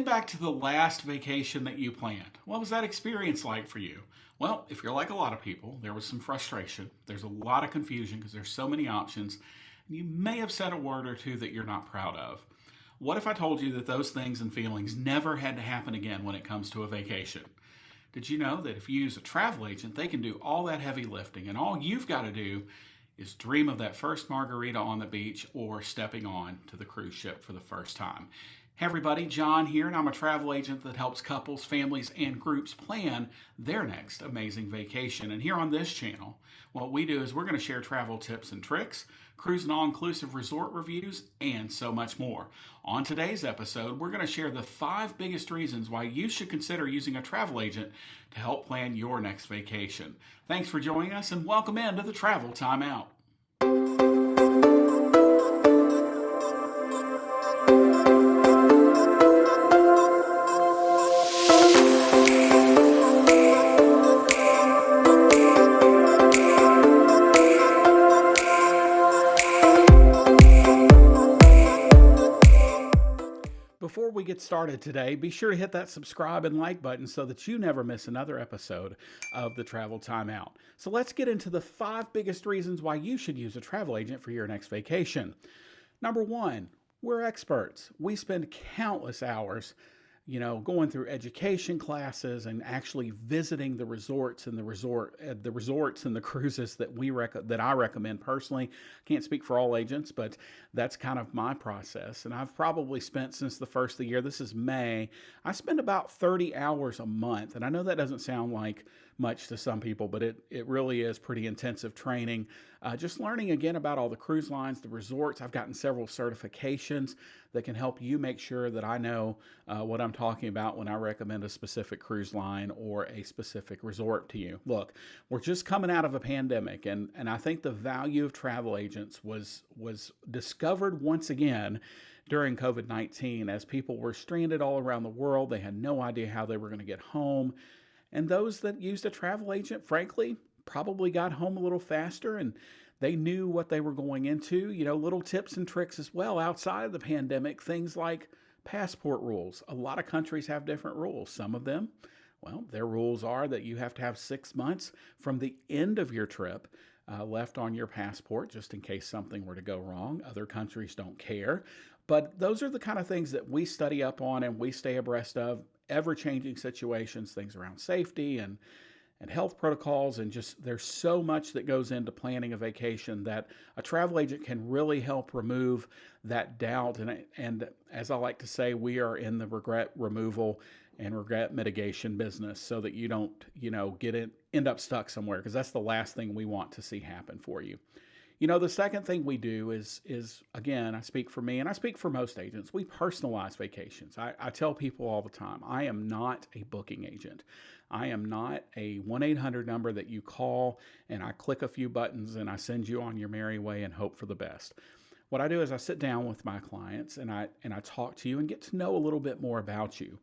back to the last vacation that you planned. What was that experience like for you? Well, if you're like a lot of people, there was some frustration. There's a lot of confusion because there's so many options. And you may have said a word or two that you're not proud of. What if I told you that those things and feelings never had to happen again when it comes to a vacation? Did you know that if you use a travel agent, they can do all that heavy lifting, and all you've got to do is dream of that first margarita on the beach or stepping on to the cruise ship for the first time. Hey everybody, John here, and I'm a travel agent that helps couples, families, and groups plan their next amazing vacation. And here on this channel, what we do is we're going to share travel tips and tricks, cruise and all-inclusive resort reviews, and so much more. On today's episode, we're going to share the 5 biggest reasons why you should consider using a travel agent to help plan your next vacation. Thanks for joining us, and welcome into the Travel Time Out. Before we get started today, be sure to hit that subscribe and like button so that you never miss another episode of the Travel Time Out. So let's get into the 5 biggest reasons why you should use a travel agent for your next vacation. Number 1, we're experts. We spend countless hours, going through education classes and actually visiting the resorts and the resorts and the cruises that I recommend personally. Can't speak for all agents, but that's kind of my process. And I've probably spent, since the first of the year, this is May, I spend about 30 hours a month. And I know that doesn't sound like much to some people, but it really is pretty intensive training. Just learning again about all the cruise lines, the resorts. I've gotten several certifications that can help you make sure that I know what I'm talking about when I recommend a specific cruise line or a specific resort to you. Look, we're just coming out of a pandemic, and I think the value of travel agents was discovered once again during COVID-19 as people were stranded all around the world. They had no idea how they were going to get home. And those that used a travel agent, frankly, probably got home a little faster, and they knew what they were going into. Little tips and tricks as well outside of the pandemic, things like passport rules. A lot of countries have different rules. Some of them, well, their rules are that you have to have 6 months from the end of your trip left on your passport, just in case something were to go wrong. Other countries don't care. But those are the kind of things that we study up on and we stay abreast of, ever-changing situations, things around safety and health protocols, and just there's so much that goes into planning a vacation that a travel agent can really help remove that doubt. And as I like to say, we are in the regret removal and regret mitigation business so that you don't, end up stuck somewhere, because that's the last thing we want to see happen for you. The second thing we do is again, I speak for me and I speak for most agents. We personalize vacations. I tell people all the time, I am not a booking agent. I am not a 1-800 number that you call and I click a few buttons and I send you on your merry way and hope for the best. What I do is I sit down with my clients and I talk to you and get to know a little bit more about you.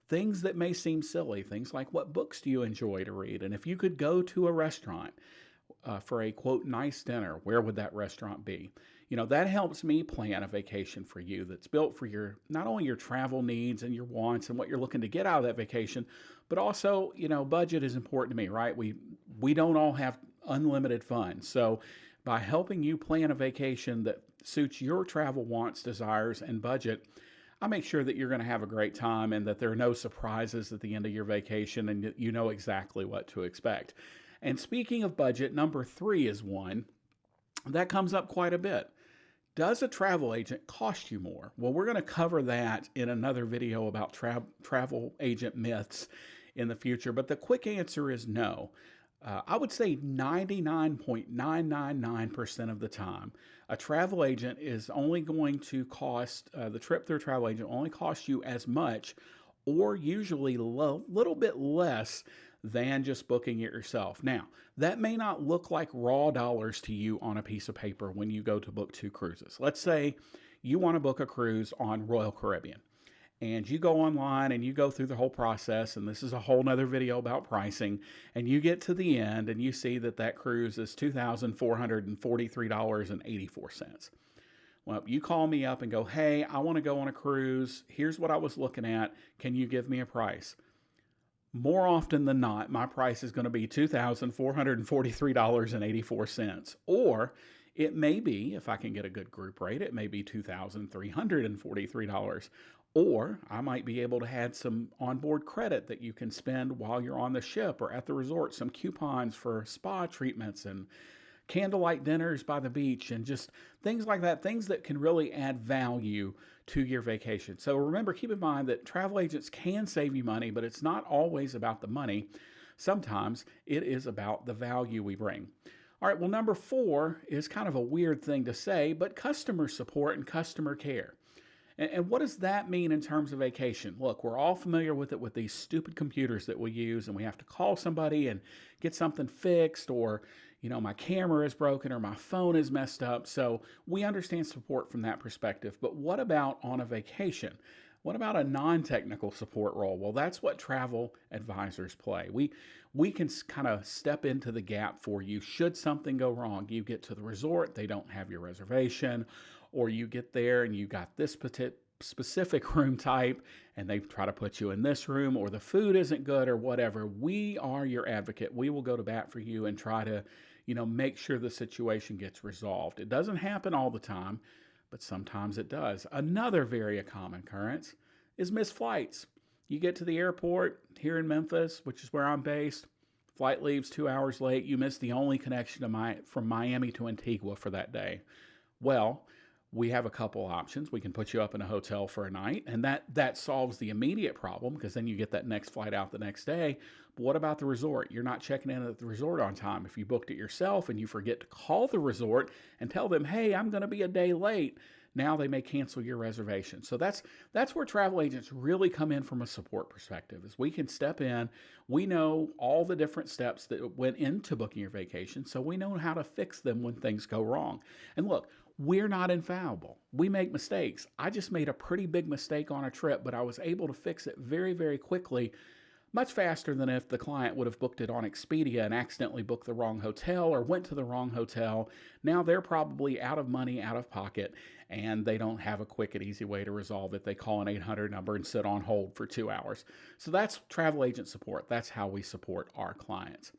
Things that may seem silly, things like what books do you enjoy to read? And if you could go to a restaurant for a quote nice dinner, where would that restaurant be? That helps me plan a vacation for you that's built for not only your travel needs and your wants and what you're looking to get out of that vacation, but also, budget is important to me, right? We don't all have unlimited funds. So by helping you plan a vacation that suits your travel wants, desires, and budget, I make sure that you're going to have a great time and that there are no surprises at the end of your vacation and you know exactly what to expect. And speaking of budget, number 3 is one that comes up quite a bit. Does a travel agent cost you more? Well, we're going to cover that in another video about travel agent myths in the future, but the quick answer is no. I would say 99.999% of the time, a travel agent is only going to cost, the trip through a travel agent only costs you as much or usually a little bit less than just booking it yourself. Now, that may not look like raw dollars to you on a piece of paper when you go to book 2 cruises. Let's say you want to book a cruise on Royal Caribbean, and you go online and you go through the whole process, and this is a whole nother video about pricing, and you get to the end and you see that cruise is $2,443.84. Well, you call me up and go, hey, I want to go on a cruise. Here's what I was looking at. Can you give me a price? More often than not, my price is going to be $2,443.84. Or it may be, if I can get a good group rate, it may be $2,343. Or I might be able to add some onboard credit that you can spend while you're on the ship or at the resort, some coupons for spa treatments and candlelight dinners by the beach, and just things like that, things that can really add value to your vacation. So remember, keep in mind that travel agents can save you money, but it's not always about the money. Sometimes it is about the value we bring. All right, well, number 4 is kind of a weird thing to say, but customer support and customer care. And what does that mean in terms of vacation? Look, we're all familiar with it with these stupid computers that we use, and we have to call somebody and get something fixed, or, my camera is broken or my phone is messed up. So we understand support from that perspective. But what about on a vacation? What about a non-technical support role? Well, that's what travel advisors play. We can kind of step into the gap for you should something go wrong. You get to the resort, they don't have your reservation, or you get there and you got this specific room type and they try to put you in this room, or the food isn't good or whatever. We are your advocate. We will go to bat for you and try to, make sure the situation gets resolved. It doesn't happen all the time, but sometimes it does. Another very common occurrence is missed flights. You get to the airport here in Memphis, which is where I'm based. Flight leaves 2 hours late. You miss the only connection from Miami to Antigua for that day. Well, we have a couple options. We can put you up in a hotel for a night, and that solves the immediate problem, because then you get that next flight out the next day. But what about the resort? You're not checking in at the resort on time. If you booked it yourself and you forget to call the resort and tell them, hey, I'm going to be a day late, now they may cancel your reservation. So that's where travel agents really come in from a support perspective, is we can step in. We know all the different steps that went into booking your vacation, so we know how to fix them when things go wrong. And look, we're not infallible. We make mistakes. I just made a pretty big mistake on a trip, but I was able to fix it very, very quickly, much faster than if the client would have booked it on Expedia and accidentally booked the wrong hotel or went to the wrong hotel. Now they're probably out of money, out of pocket, and they don't have a quick and easy way to resolve it. They call an 800 number and sit on hold for 2 hours. So that's travel agent support. That's how we support our clients.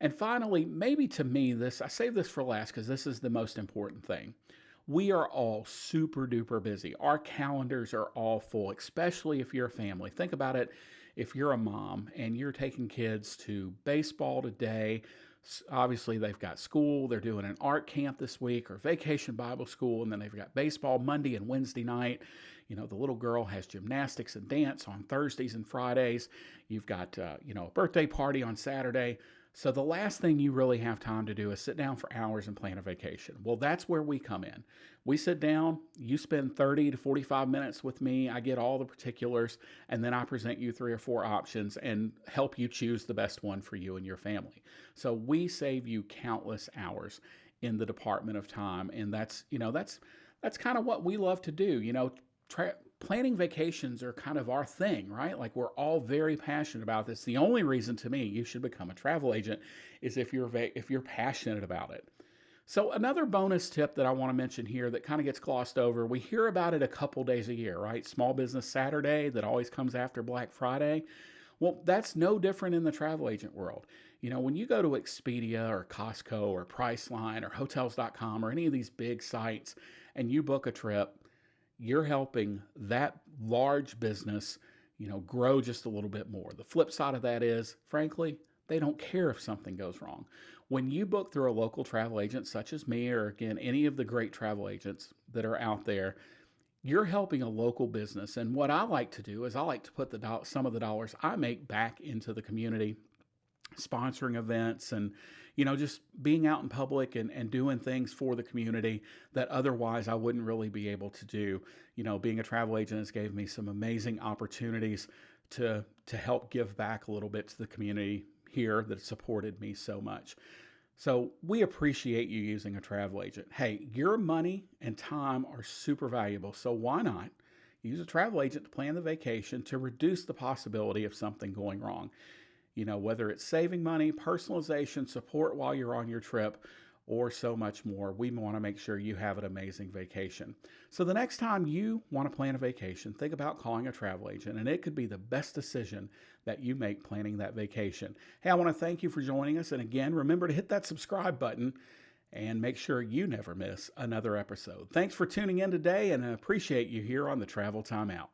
And finally, maybe to me, I save this for last because this is the most important thing. We are all super duper busy. Our calendars are all full, especially if you're a family. Think about it. If you're a mom and you're taking kids to baseball today, obviously they've got school, they're doing an art camp this week, or vacation Bible school, and then they've got baseball Monday and Wednesday night. The little girl has gymnastics and dance on Thursdays and Fridays. You've got, a birthday party on Saturday. So the last thing you really have time to do is sit down for hours and plan a vacation. Well, that's where we come in. We sit down, you spend 30 to 45 minutes with me, I get all the particulars, and then I present you 3 or 4 options and help you choose the best one for you and your family. So we save you countless hours in the department of time, and that's kind of what we love to do. Planning vacations are kind of our thing, right? Like, we're all very passionate about this. The only reason, to me, you should become a travel agent is if you're passionate about it. So another bonus tip that I want to mention here that kind of gets glossed over, we hear about it a couple days a year, right? Small Business Saturday that always comes after Black Friday. Well, that's no different in the travel agent world. When you go to Expedia or Costco or Priceline or Hotels.com or any of these big sites and you book a trip, you're helping that large business, grow just a little bit more. The flip side of that is, frankly, they don't care if something goes wrong. When you book through a local travel agent such as me, or again, any of the great travel agents that are out there, you're helping a local business. And what I like to do is I like to put some of the dollars I make back into the community, sponsoring events and just being out in public and doing things for the community that otherwise I wouldn't really be able to do. Being a travel agent has gave me some amazing opportunities to help give back a little bit to the community here that supported me so much. So we appreciate you using a travel agent. Hey, your money and time are super valuable, so why not use a travel agent to plan the vacation to reduce the possibility of something going wrong? Whether it's saving money, personalization, support while you're on your trip, or so much more. We want to make sure you have an amazing vacation. So the next time you want to plan a vacation, think about calling a travel agent, and it could be the best decision that you make planning that vacation. Hey, I want to thank you for joining us. And again, remember to hit that subscribe button and make sure you never miss another episode. Thanks for tuning in today, and I appreciate you here on the Travel Time Out.